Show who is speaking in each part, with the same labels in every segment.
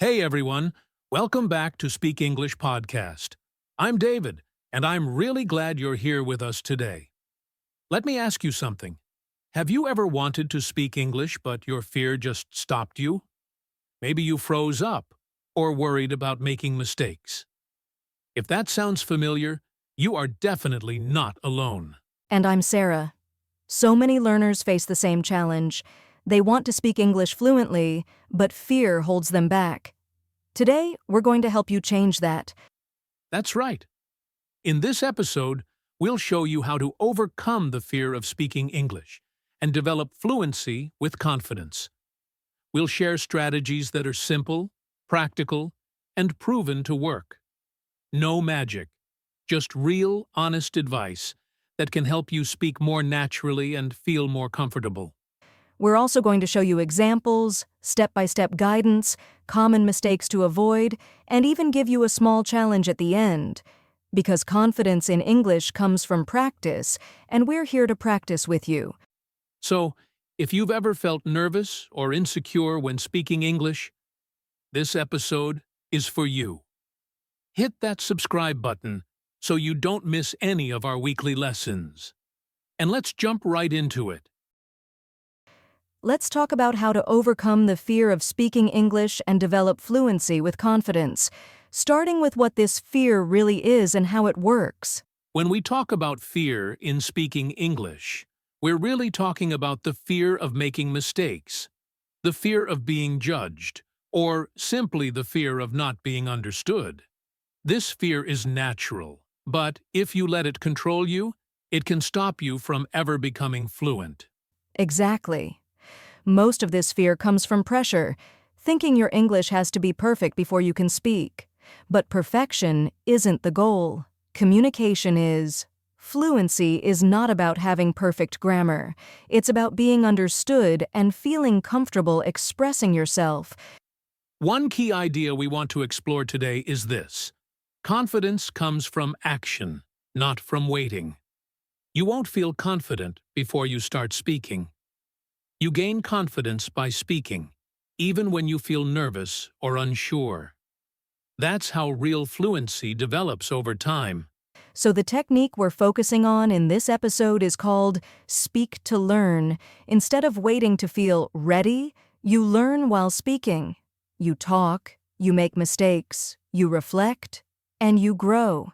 Speaker 1: Hey everyone, welcome back to Speak English Podcast. I'm David, and I'm really glad you're here with us today. Let me ask you something. Have you ever wanted to speak English but your fear just stopped you? Maybe you froze up or worried about making mistakes. If that sounds familiar, you are definitely not alone.
Speaker 2: And I'm Sarah. So many learners face the same challenge. They want to speak English fluently, but fear holds them back. Today, we're going to help you change that.
Speaker 1: That's right. In this episode, we'll show you how to overcome the fear of speaking English and develop fluency with confidence. We'll share strategies that are simple, practical, and proven to work. No magic, just real, honest advice that can help you speak more naturally and feel more comfortable.
Speaker 2: We're also going to show you examples, step-by-step guidance, common mistakes to avoid, and even give you a small challenge at the end. Because confidence in English comes from practice, and we're here to practice with you.
Speaker 1: So, if you've ever felt nervous or insecure when speaking English, this episode is for you. Hit that subscribe button so you don't miss any of our weekly lessons. And let's jump right into it.
Speaker 2: Let's talk about how to overcome the fear of speaking English and develop fluency with confidence, starting with what this fear really is and how it works.
Speaker 1: When we talk about fear in speaking English, we're really talking about the fear of making mistakes, the fear of being judged, or simply the fear of not being understood. This fear is natural, but if you let it control you, it can stop you from ever becoming fluent.
Speaker 2: Exactly. Most of this fear comes from pressure, thinking your English has to be perfect before you can speak. But perfection isn't the goal. Communication is. Fluency is not about having perfect grammar. It's about being understood and feeling comfortable expressing yourself.
Speaker 1: One key idea we want to explore today is this. Confidence comes from action, not from waiting. You won't feel confident before you start speaking. You gain confidence by speaking, even when you feel nervous or unsure. That's how real fluency develops over time.
Speaker 2: So the technique we're focusing on in this episode is called Speak to Learn. Instead of waiting to feel ready, you learn while speaking. You talk, you make mistakes, you reflect, and you grow.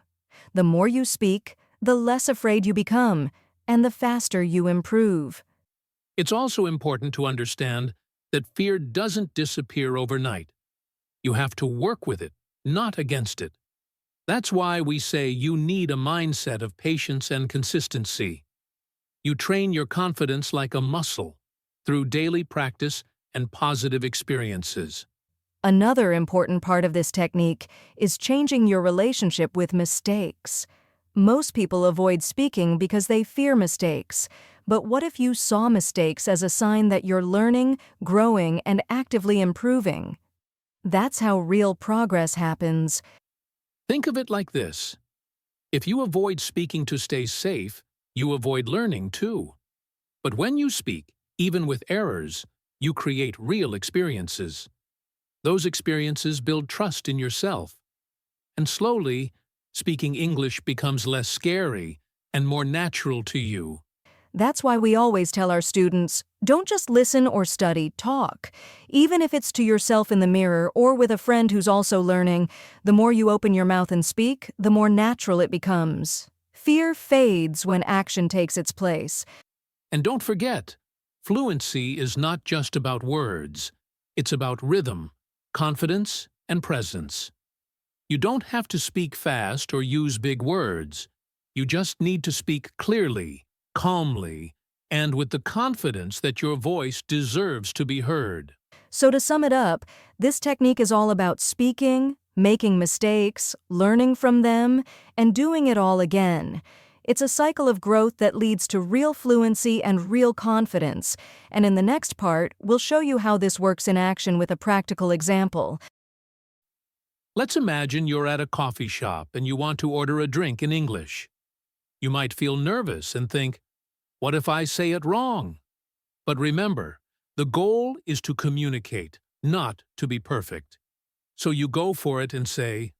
Speaker 2: The more you speak, the less afraid you become, and the faster you improve.
Speaker 1: It's also important to understand that fear doesn't disappear overnight. You have to work with it, not against it. That's why we say you need a mindset of patience and consistency. You train your confidence like a muscle through daily practice and positive experiences.
Speaker 2: Another important part of this technique is changing your relationship with mistakes. Most people avoid speaking because they fear mistakes. But what if you saw mistakes as a sign that you're learning, growing, and actively improving? That's how real progress happens.
Speaker 1: Think of it like this. If you avoid speaking to stay safe, you avoid learning too. But when you speak, even with errors, you create real experiences. Those experiences build trust in yourself. And slowly, speaking English becomes less scary and more natural to you.
Speaker 2: That's why we always tell our students, don't just listen or study, talk. Even if it's to yourself in the mirror or with a friend who's also learning, the more you open your mouth and speak, the more natural it becomes. Fear fades when action takes its place.
Speaker 1: And don't forget, fluency is not just about words. It's about rhythm, confidence, and presence. You don't have to speak fast or use big words. You just need to speak clearly, calmly, and with the confidence that your voice deserves to be heard.
Speaker 2: So to sum it up, this technique is all about speaking, making mistakes, learning from them, and doing it all again. It's a cycle of growth that leads to real fluency and real confidence. And in the next part, we'll show you how this works in action with a practical example.
Speaker 1: Let's imagine you're at a coffee shop and you want to order a drink in English. You might feel nervous and think, what if I say it wrong? But remember, the goal is to communicate, not to be perfect. So you go for it and say,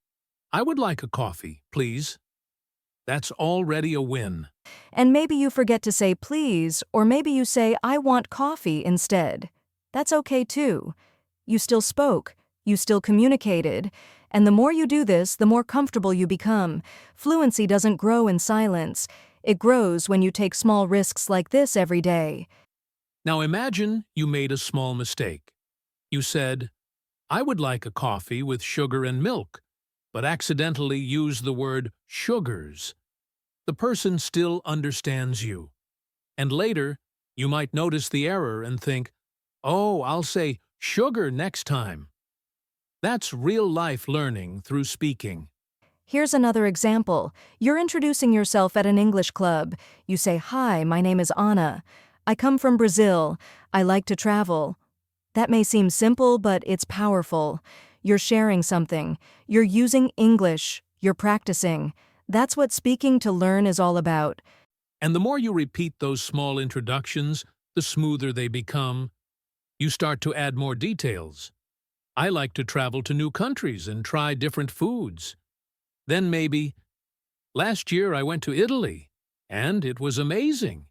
Speaker 1: "I would like a coffee, please." That's already a win.
Speaker 2: And maybe you forget to say please, or maybe you say I want coffee instead. That's okay too. You still spoke, you still communicated, and the more you do this, the more comfortable you become. Fluency doesn't grow in silence. It grows when you take small risks like this every day.
Speaker 1: Now imagine you made a small mistake. You said, "I would like a coffee with sugar and milk," but accidentally used the word sugars. The person still understands you. And later, you might notice the error and think, "Oh, I'll say sugar next time." That's real-life learning through speaking.
Speaker 2: Here's another example. You're introducing yourself at an English club. You say, "Hi, my name is Anna. I come from Brazil. I like to travel." That may seem simple, but it's powerful. You're sharing something. You're using English. You're practicing. That's what speaking to learn is all about.
Speaker 1: And the more you repeat those small introductions, the smoother they become. You start to add more details. "I like to travel to new countries and try different foods." Then maybe, "Last year I went to Italy, and it was amazing."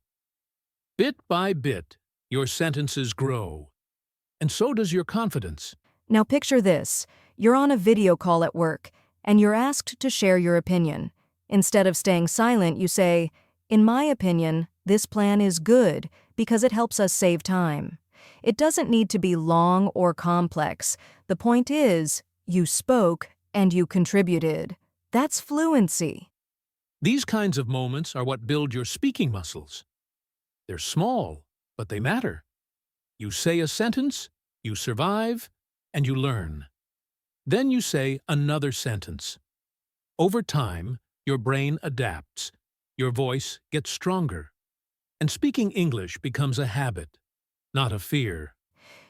Speaker 1: Bit by bit, your sentences grow. And so does your confidence.
Speaker 2: Now picture this. You're on a video call at work, and you're asked to share your opinion. Instead of staying silent, you say, "In my opinion, this plan is good because it helps us save time." It doesn't need to be long or complex. The point is, you spoke and you contributed. That's fluency.
Speaker 1: These kinds of moments are what build your speaking muscles. They're small, but they matter. You say a sentence, you survive, and you learn. Then you say another sentence. Over time, your brain adapts. Your voice gets stronger. And speaking English becomes a habit, not a fear.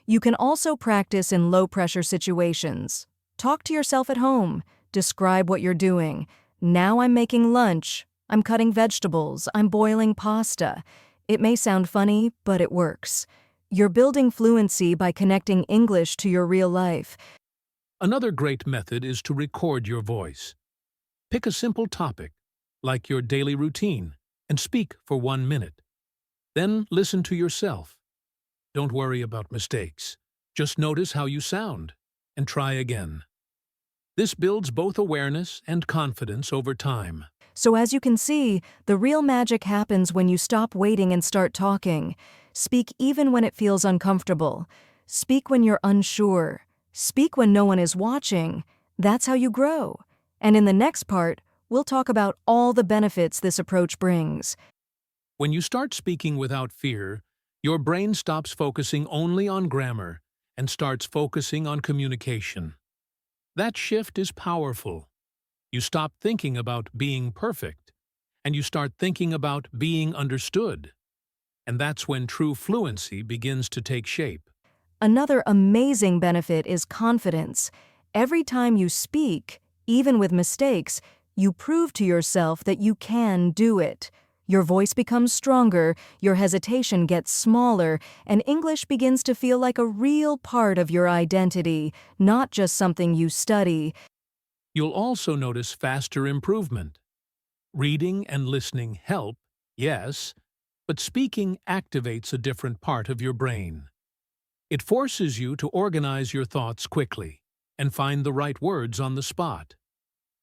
Speaker 2: You can also practice in low-pressure situations. Talk to yourself at home. Describe what you're doing. "Now I'm making lunch. I'm cutting vegetables. I'm boiling pasta." It may sound funny, but it works. You're building fluency by connecting English to your real life.
Speaker 1: Another great method is to record your voice. Pick a simple topic, like your daily routine, and speak for 1 minute. Then listen to yourself. Don't worry about mistakes. Just notice how you sound, and try again. This builds both awareness and confidence over time.
Speaker 2: So as you can see, the real magic happens when you stop waiting and start talking. Speak even when it feels uncomfortable. Speak when you're unsure. Speak when no one is watching. That's how you grow. And in the next part, we'll talk about all the benefits this approach brings.
Speaker 1: When you start speaking without fear, your brain stops focusing only on grammar and starts focusing on communication. That shift is powerful. You stop thinking about being perfect, and you start thinking about being understood. And that's when true fluency begins to take shape.
Speaker 2: Another amazing benefit is confidence. Every time you speak, even with mistakes, you prove to yourself that you can do it. Your voice becomes stronger, your hesitation gets smaller, and English begins to feel like a real part of your identity, not just something you study.
Speaker 1: You'll also notice faster improvement. Reading and listening help, yes, but speaking activates a different part of your brain. It forces you to organize your thoughts quickly and find the right words on the spot.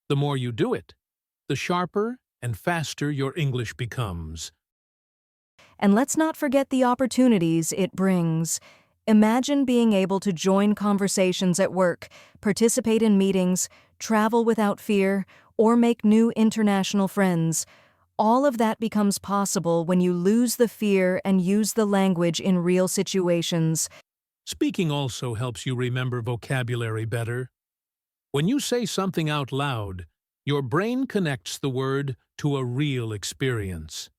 Speaker 1: The more you do it, the sharper and faster your English becomes.
Speaker 2: And let's not forget the opportunities it brings. Imagine being able to join conversations at work, participate in meetings, travel without fear, or make new international friends. All of that becomes possible when you lose the fear and use the language in real situations.
Speaker 1: Speaking also helps you remember vocabulary better. When you say something out loud, your brain connects the word to a real experience.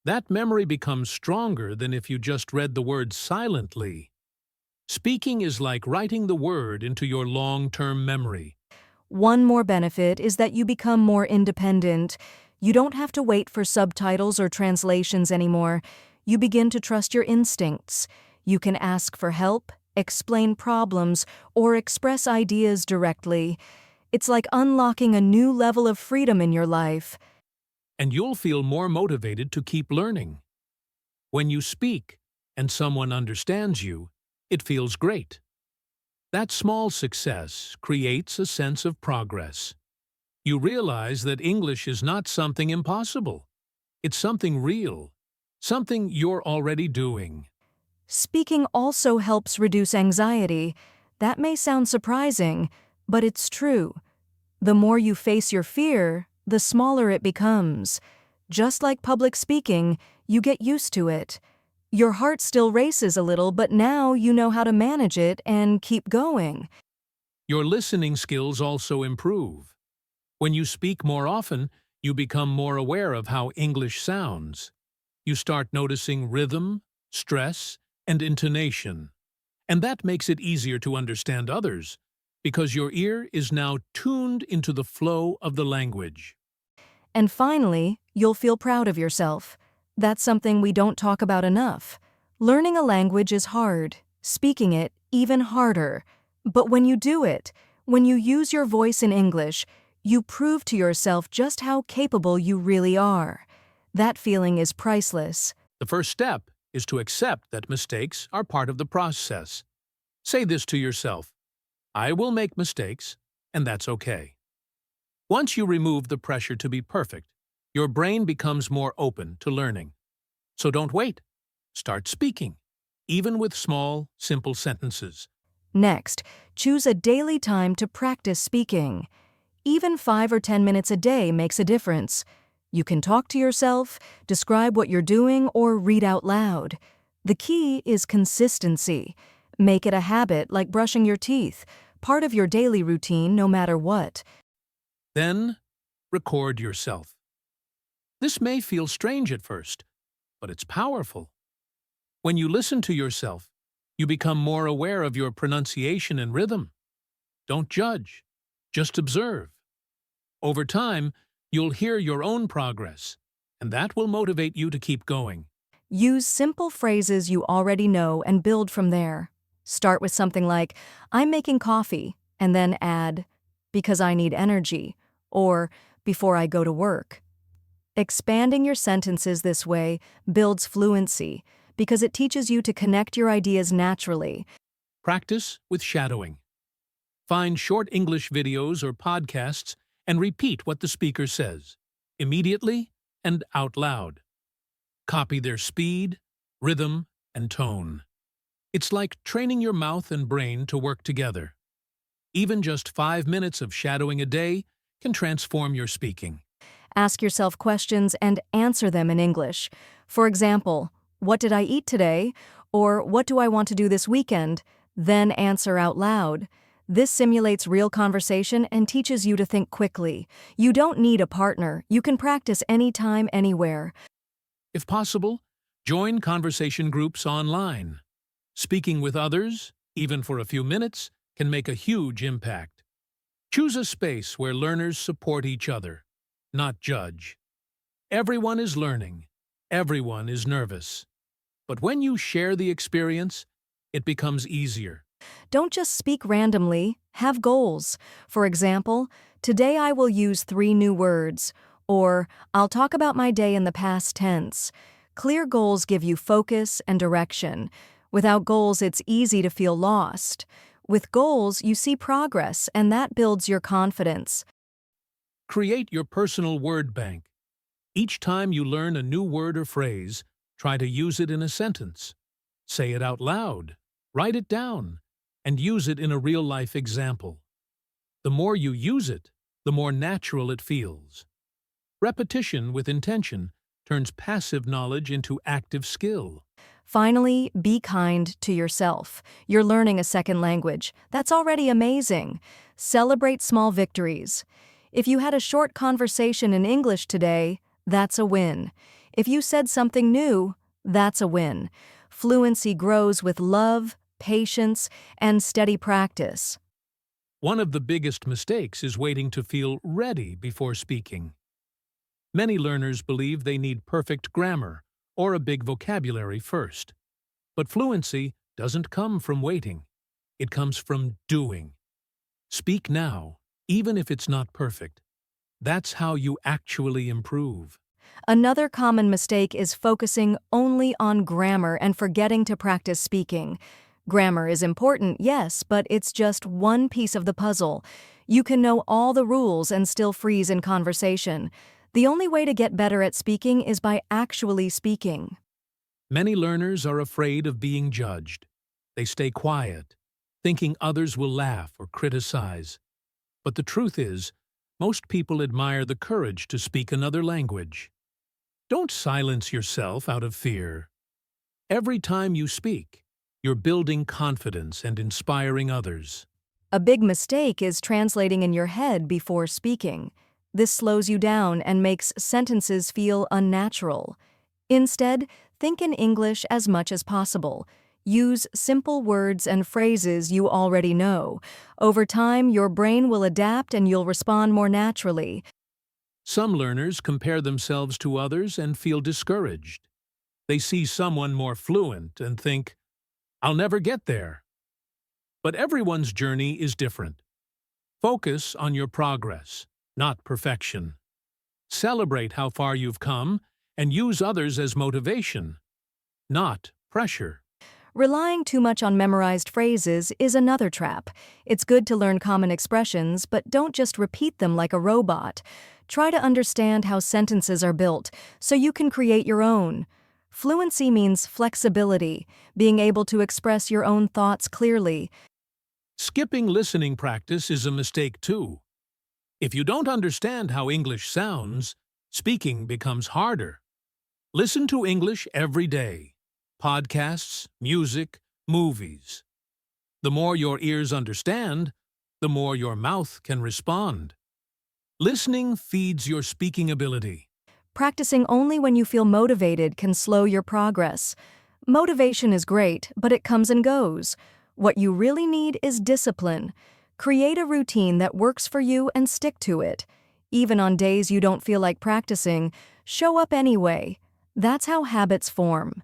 Speaker 1: That memory becomes stronger than if you just read the word silently. Speaking is like writing the word into your long-term memory.
Speaker 2: One more benefit is that you become more independent. You don't have to wait for subtitles or translations anymore. You begin to trust your instincts. You can ask for help, explain problems, or express ideas directly. It's like unlocking a new level of freedom in your life.
Speaker 1: And you'll feel more motivated to keep learning. When you speak and someone understands you, it feels great. That small success creates a sense of progress. You realize that English is not something impossible. It's something real, something you're already doing.
Speaker 2: Speaking also helps reduce anxiety. That may sound surprising, but it's true. The more you face your fear, the smaller it becomes. Just like public speaking, you get used to it. Your heart still races a little, but now you know how to manage it and keep going.
Speaker 1: Your listening skills also improve. When you speak more often, you become more aware of how English sounds. You start noticing rhythm, stress, and intonation. And that makes it easier to understand others, because your ear is now tuned into the flow of the language.
Speaker 2: And finally, you'll feel proud of yourself. That's something we don't talk about enough. Learning a language is hard, speaking it even harder. But when you do it, when you use your voice in English, you prove to yourself just how capable you really are. That feeling is priceless.
Speaker 1: The first step is to accept that mistakes are part of the process. Say this to yourself: I will make mistakes, and that's okay. Once you remove the pressure to be perfect, your brain becomes more open to learning. So don't wait. Start speaking, even with small, simple sentences.
Speaker 2: Next, choose a daily time to practice speaking. Even 5 or 10 minutes a day makes a difference. You can talk to yourself, describe what you're doing, or read out loud. The key is consistency. Make it a habit like brushing your teeth, part of your daily routine no matter what.
Speaker 1: Then, record yourself. This may feel strange at first, but it's powerful. When you listen to yourself, you become more aware of your pronunciation and rhythm. Don't judge, just observe. Over time, you'll hear your own progress, and that will motivate you to keep going.
Speaker 2: Use simple phrases you already know and build from there. Start with something like, I'm making coffee, and then add, because I need energy, or before I go to work. Expanding your sentences this way builds fluency because it teaches you to connect your ideas naturally.
Speaker 1: Practice with shadowing. Find short English videos or podcasts and repeat what the speaker says, immediately and out loud. Copy their speed, rhythm, and tone. It's like training your mouth and brain to work together. Even just 5 minutes of shadowing a day can transform your speaking.
Speaker 2: Ask yourself questions and answer them in English. For example, what did I eat today? Or what do I want to do this weekend? Then answer out loud. This simulates real conversation and teaches you to think quickly. You don't need a partner. You can practice anytime, anywhere.
Speaker 1: If possible, join conversation groups online. Speaking with others, even for a few minutes, can make a huge impact. Choose a space where learners support each other, not judge. Everyone is learning. Everyone is nervous. But when you share the experience, it becomes easier.
Speaker 2: Don't just speak randomly, have goals. For example, today I will use 3 new words, or I'll talk about my day in the past tense. Clear goals give you focus and direction. Without goals, it's easy to feel lost. With goals, you see progress, and that builds your confidence.
Speaker 1: Create your personal word bank. Each time you learn a new word or phrase, try to use it in a sentence. Say it out loud, write it down, and use it in a real-life example. The more you use it, the more natural it feels. Repetition with intention turns passive knowledge into active skill.
Speaker 2: Finally, be kind to yourself. You're learning a second language. That's already amazing. Celebrate small victories. If you had a short conversation in English today, that's a win. If you said something new, that's a win. Fluency grows with love, patience, and steady practice.
Speaker 1: One of the biggest mistakes is waiting to feel ready before speaking. Many learners believe they need perfect grammar or a big vocabulary first. But fluency doesn't come from waiting. It comes from doing. Speak now, even if it's not perfect. That's how you actually improve.
Speaker 2: Another common mistake is focusing only on grammar and forgetting to practice speaking. Grammar is important, yes, but it's just one piece of the puzzle. You can know all the rules and still freeze in conversation. The only way to get better at speaking is by actually speaking.
Speaker 1: Many learners are afraid of being judged. They stay quiet, thinking others will laugh or criticize. But the truth is, most people admire the courage to speak another language. Don't silence yourself out of fear. Every time you speak, you're building confidence and inspiring others.
Speaker 2: A big mistake is translating in your head before speaking. This slows you down and makes sentences feel unnatural. Instead, think in English as much as possible. Use simple words and phrases you already know. Over time, your brain will adapt and you'll respond more naturally.
Speaker 1: Some learners compare themselves to others and feel discouraged. They see someone more fluent and think, "I'll never get there." But everyone's journey is different. Focus on your progress, not perfection. Celebrate how far you've come and use others as motivation, not pressure.
Speaker 2: Relying too much on memorized phrases is another trap. It's good to learn common expressions, but don't just repeat them like a robot. Try to understand how sentences are built so you can create your own. Fluency means flexibility, being able to express your own thoughts clearly.
Speaker 1: Skipping listening practice is a mistake too. If you don't understand how English sounds, speaking becomes harder. Listen to English every day. Podcasts, music, movies. The more your ears understand, the more your mouth can respond. Listening feeds your speaking ability.
Speaker 2: Practicing only when you feel motivated can slow your progress. Motivation is great, but it comes and goes. What you really need is discipline. Create a routine that works for you and stick to it. Even on days you don't feel like practicing, show up anyway. That's how habits form.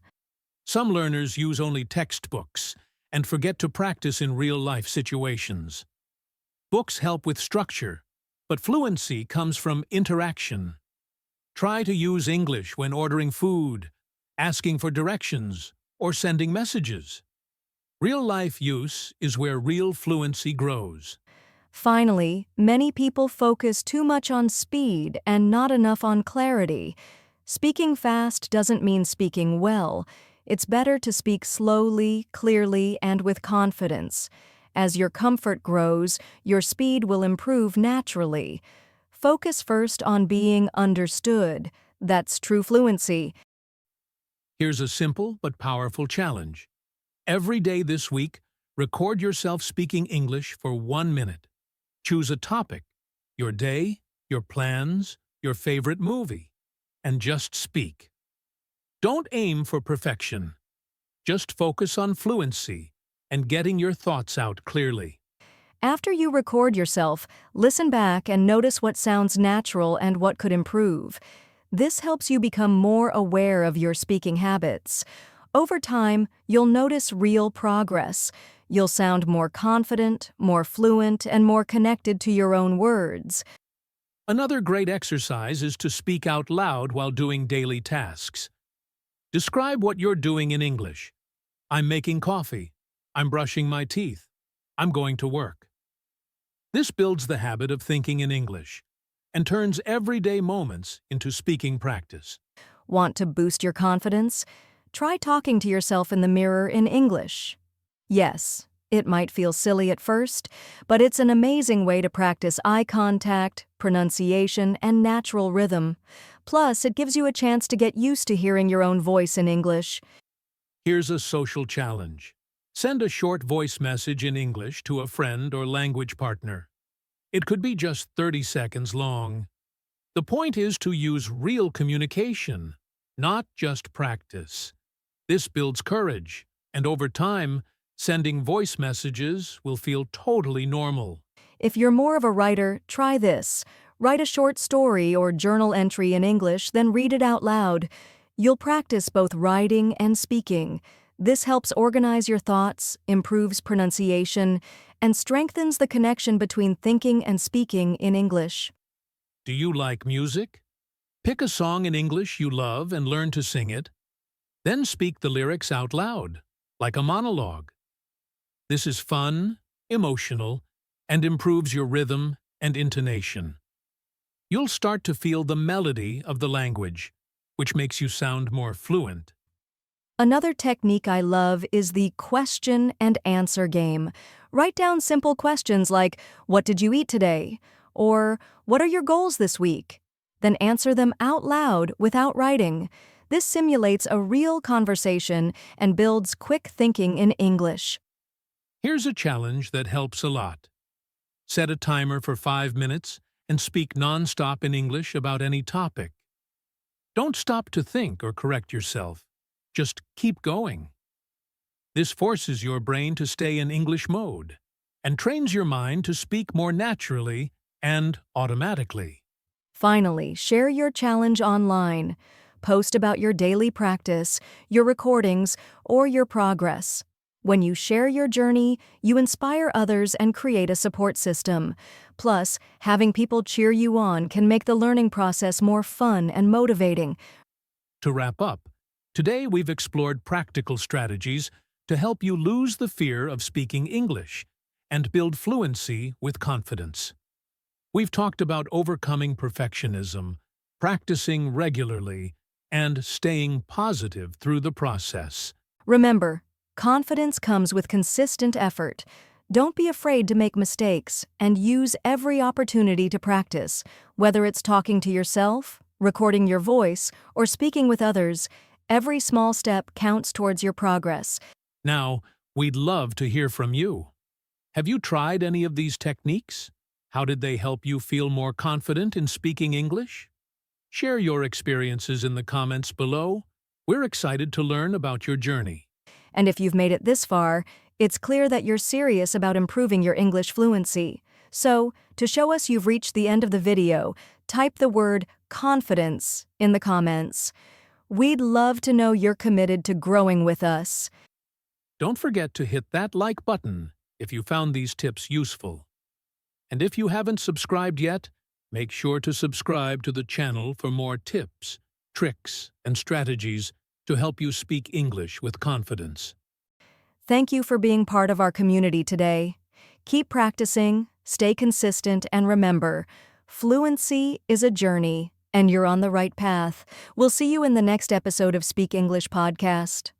Speaker 1: Some learners use only textbooks and forget to practice in real-life situations. Books help with structure, but fluency comes from interaction. Try to use English when ordering food, asking for directions, or sending messages. Real-life use is where real fluency grows.
Speaker 2: Finally, many people focus too much on speed and not enough on clarity. Speaking fast doesn't mean speaking well. It's better to speak slowly, clearly, and with confidence. As your comfort grows, your speed will improve naturally. Focus first on being understood. That's true fluency.
Speaker 1: Here's a simple but powerful challenge. Every day this week, record yourself speaking English for 1 minute. Choose a topic, your day, your plans, your favorite movie, and just speak. Don't aim for perfection. Just focus on fluency and getting your thoughts out clearly.
Speaker 2: After you record yourself, listen back and notice what sounds natural and what could improve. This helps you become more aware of your speaking habits. Over time, you'll notice real progress. You'll sound more confident, more fluent, and more connected to your own words.
Speaker 1: Another great exercise is to speak out loud while doing daily tasks. Describe what you're doing in English. I'm making coffee. I'm brushing my teeth. I'm going to work. This builds the habit of thinking in English and turns everyday moments into speaking practice.
Speaker 2: Want to boost your confidence? Try talking to yourself in the mirror in English. Yes, it might feel silly at first, but it's an amazing way to practice eye contact, pronunciation, and natural rhythm. Plus, it gives you a chance to get used to hearing your own voice in English.
Speaker 1: Here's a social challenge. Send a short voice message in English to a friend or language partner. It could be just 30 seconds long. The point is to use real communication, not just practice. This builds courage, and over time, sending voice messages will feel totally normal.
Speaker 2: If you're more of a writer, try this. Write a short story or journal entry in English, then read it out loud. You'll practice both writing and speaking. This helps organize your thoughts, improves pronunciation, and strengthens the connection between thinking and speaking in English.
Speaker 1: Do you like music? Pick a song in English you love and learn to sing it. Then speak the lyrics out loud, like a monologue. This is fun, emotional, and improves your rhythm and intonation. You'll start to feel the melody of the language, which makes you sound more fluent.
Speaker 2: Another technique I love is the question and answer game. Write down simple questions like, "What did you eat today?" or "What are your goals this week?" Then answer them out loud without writing. This simulates a real conversation and builds quick thinking in English.
Speaker 1: Here's a challenge that helps a lot. Set a timer for 5 minutes and speak non-stop in English about any topic. Don't stop to think or correct yourself. Just keep going. This forces your brain to stay in English mode and trains your mind to speak more naturally and automatically.
Speaker 2: Finally, share your challenge online. Post about your daily practice, your recordings, or your progress. When you share your journey, you inspire others and create a support system. Plus, having people cheer you on can make the learning process more fun and motivating.
Speaker 1: To wrap up, today we've explored practical strategies to help you lose the fear of speaking English and build fluency with confidence. We've talked about overcoming perfectionism, practicing regularly, and staying positive through the process.
Speaker 2: Remember, confidence comes with consistent effort. Don't be afraid to make mistakes and use every opportunity to practice. Whether it's talking to yourself, recording your voice, or speaking with others, every small step counts towards your progress.
Speaker 1: Now, we'd love to hear from you. Have you tried any of these techniques? How did they help you feel more confident in speaking English? Share your experiences in the comments below. We're excited to learn about your journey.
Speaker 2: And if you've made it this far, it's clear that you're serious about improving your English fluency. So, to show us you've reached the end of the video, type the word confidence in the comments. We'd love to know you're committed to growing with us.
Speaker 1: Don't forget to hit that like button if you found these tips useful. And if you haven't subscribed yet, make sure to subscribe to the channel for more tips, tricks, and strategies to help you speak English with confidence.
Speaker 2: Thank you for being part of our community today. Keep practicing, stay consistent, and remember, fluency is a journey, and you're on the right path. We'll see you in the next episode of Speak English Podcast.